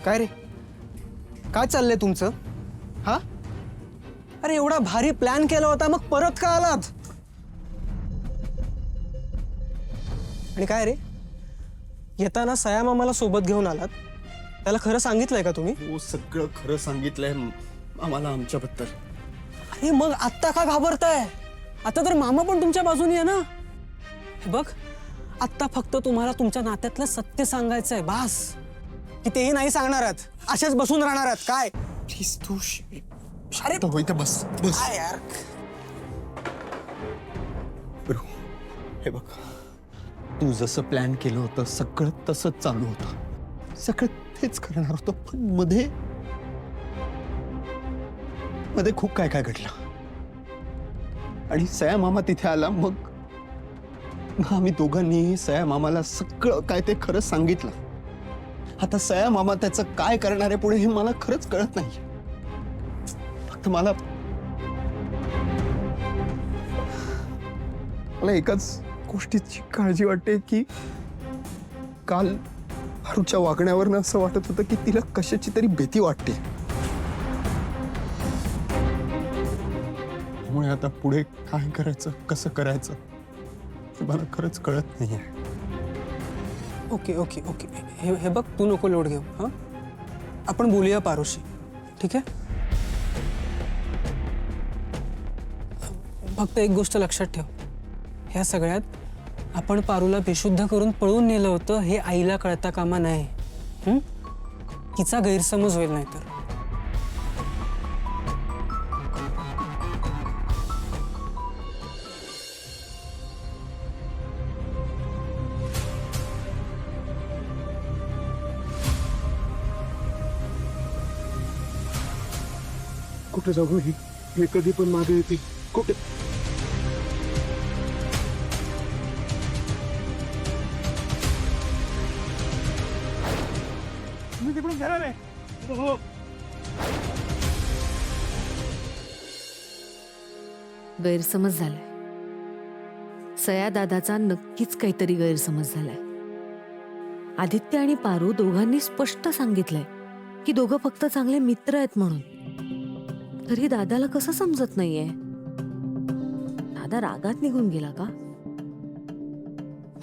काय रे, काय चाललंय तुमचं? हा, अरे एवढा भारी प्लॅन केला होता, मग परत का आलात? आणि काय रे, येताना सया मामाला सोबत घेऊन आलात, त्याला खरं सांगितलंय का तुम्ही? हो, सगळं खरं सांगितलंय आम्हाला आमच्याबद्दल. अरे मग आत्ता का घाबरताय? आता तर मामा पण तुमच्या बाजूने आहे ना. हे बघ, आत्ता फक्त तुम्हाला तुमच्या नात्यातलं सत्य सांगायचंय, बास. की तेही नाही सांगणार आहात, असेच बसून राहणार आहात काय? प्लीज तू शांत हो, इथे बस बस. काय यार, ब्रो, हे बघ, तू जसं प्लॅन केलं होतं सगळं तसंच चालू होतं, सगळं तेच करणार होतं. पण मध्ये खूप काय काय घडलं आणि सया मामा तिथे आला. मग आम्ही दोघांनी सया मामाला सगळं काय ते खरं सांगितलं. आता सया मामा त्याचं काय करणार आहे पुढे हे मला खरंच कळत नाही. फक्त मला एकाच गोष्टीची काळजी वाटते की काल हारूच्या वागण्यावरनं असं वाटत होतं की तिला कशाची तरी भीती वाटते. त्यामुळे आता पुढे काय करायचं, कसं करायचं हे मला खरंच कळत नाहीये. ओके ओके ओके, हे बघ, तू नको लोड घेऊ. हां, आपण बोलूया पारुशी, ठीक आहे? फक्त एक गोष्ट लक्षात ठेव, ह्या सगळ्यात आपण पारूला बेशुद्ध करून पळून नेलं होतं हे आईला कळता कामा नये. तिचा गैरसमज होईल नाहीतर. कुठे जाऊ हे कधी पण मागे येते. कुठे मी तिकडून घेणार आहे. हो, गैरसमज झालाय. सया दादाचा नक्कीच काहीतरी गैरसमज झालाय. आदित्य आणि पारू दोघांनी स्पष्ट सांगितलंय की दोघं फक्त चांगले मित्र आहेत म्हणून. तरी दादाला कसं समजत नाहीये? दादा रागात निघून गेला का?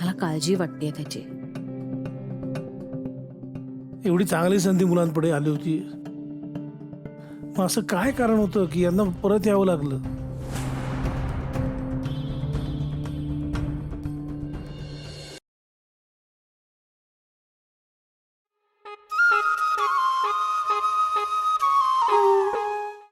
मला काळजी वाटतेय त्याची. एवढी चांगली संधी मुलांपुढे आली होती, मग असं काय कारण होतं की यांना परत यावं लागलं?